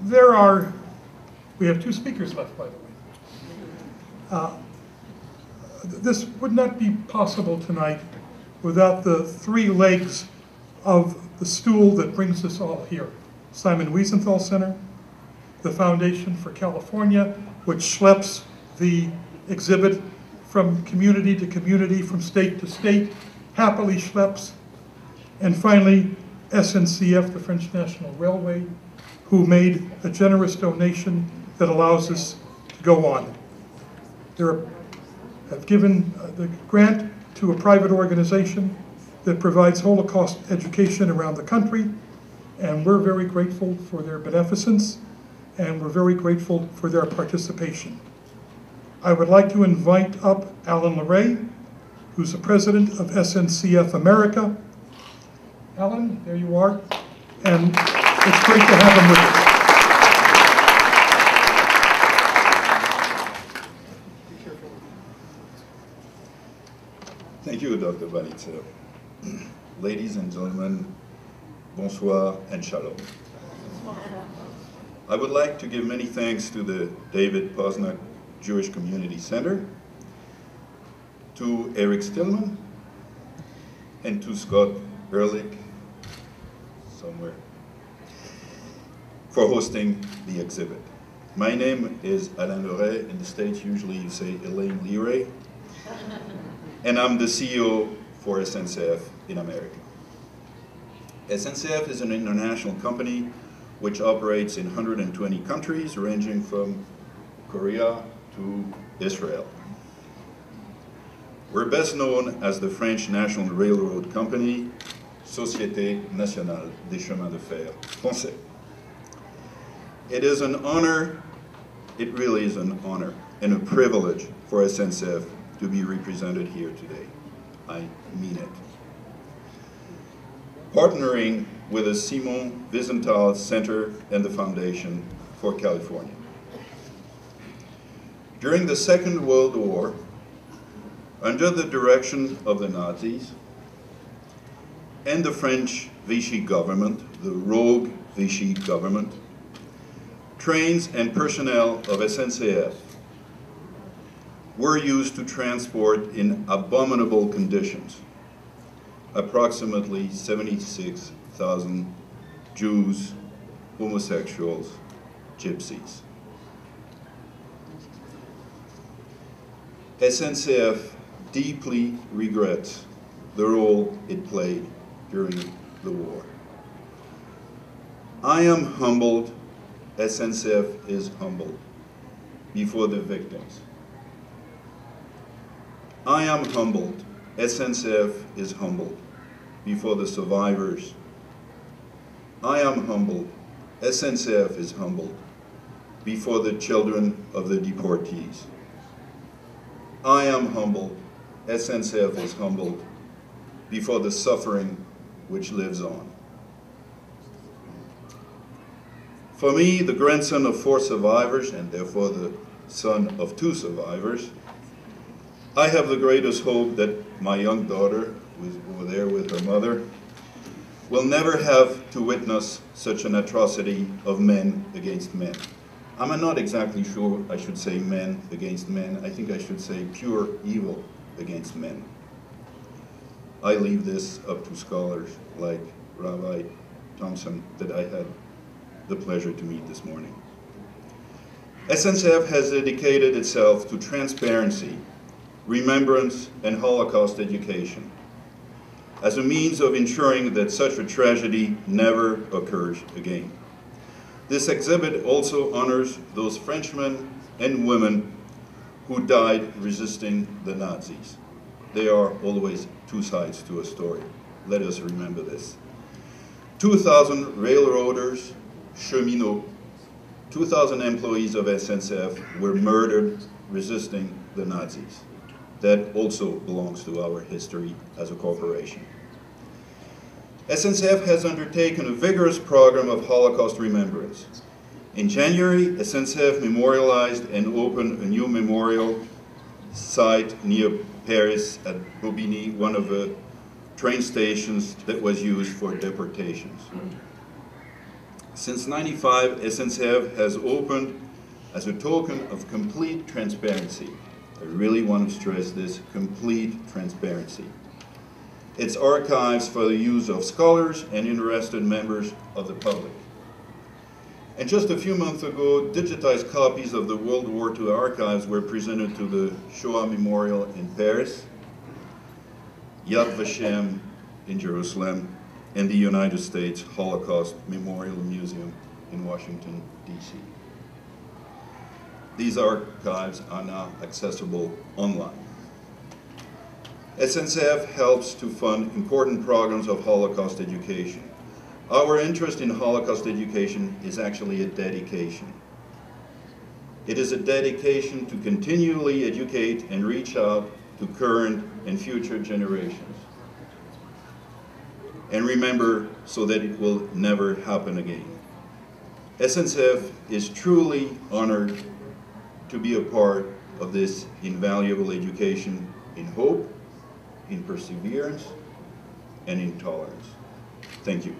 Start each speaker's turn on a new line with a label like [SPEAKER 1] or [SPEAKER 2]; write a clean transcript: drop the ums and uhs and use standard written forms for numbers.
[SPEAKER 1] We have two speakers left, by the way. This would not be possible tonight without the three legs of the stool that brings us all here. Simon Wiesenthal Center, the Foundation for California, which schleps the exhibit from community to community, from state to state, happily schleps. And finally, SNCF, the French National Railway, who made a generous donation that allows us to go on. They have given the grant to a private organization that provides Holocaust education around the country, and we're very grateful for their beneficence, and we're very grateful for their participation. I would like to invite up Alain Leray, who's the president of SNCF America. Alain, there you are, and it's great to have him with us.
[SPEAKER 2] Thank you, Dr. Banitzer. Ladies and gentlemen, bonsoir and shalom. I would like to give many thanks to the David Posnack Jewish Community Center, to Eric Stillman, and to Scott Ehrlich, somewhere, for hosting the exhibit. My name is Alain Leray. In the States, usually you say Alain Leray. And I'm the CEO for SNCF in America. SNCF is an international company which operates in 120 countries, ranging from Korea to Israel. We're best known as the French National Railroad Company, Société Nationale des Chemins de Fer Français. It is an honor, it really is an honor and a privilege for SNCF to be represented here today. I mean it. Partnering with the Simon Wiesenthal Center and the Foundation for California. During the Second World War, under the direction of the Nazis and the French Vichy government, the rogue Vichy government, trains and personnel of SNCF were used to transport in abominable conditions approximately 76,000 Jews, homosexuals, gypsies. SNCF deeply regrets the role it played during the war. I am humbled, SNCF is humbled before the victims. I am humbled, SNCF is humbled before the survivors. I am humbled, SNCF is humbled before the children of the deportees. I am humbled, SNCF is humbled before the suffering which lives on. For me, the grandson of 4 survivors, and therefore the son of 2 survivors, I have the greatest hope that my young daughter, who is over there with her mother, will never have to witness such an atrocity of men against men. I'm not exactly sure I should say men against men. I think I should say pure evil against men. I leave this up to scholars like Rabbi Thompson that I had the pleasure to meet this morning. SNCF has dedicated itself to transparency, remembrance, and Holocaust education as a means of ensuring that such a tragedy never occurs again. This exhibit also honors those Frenchmen and women who died resisting the Nazis. There are always 2 sides to a story. Let us remember this. 2,000 railroaders, cheminots, 2,000 employees of SNCF were murdered resisting the Nazis. That also belongs to our history as a corporation. SNCF has undertaken a vigorous program of Holocaust remembrance. In January, SNCF memorialized and opened a new memorial site near Paris at Bobigny, one of the train stations that was used for deportations. Since '95, SNCF has opened as a token of complete transparency. I really want to stress this, complete transparency. Its archives for the use of scholars and interested members of the public. And just a few months ago, digitized copies of the World War II archives were presented to the Shoah Memorial in Paris, Yad Vashem in Jerusalem, and the United States Holocaust Memorial Museum in Washington, D.C. These archives are now accessible online. SNCF helps to fund important programs of Holocaust education. Our interest in Holocaust education is actually a dedication. It is a dedication to continually educate and reach out to current and future generations. And remember, so that it will never happen again. SNCF is truly honored to be a part of this invaluable education in hope, in perseverance, and in tolerance. Thank you.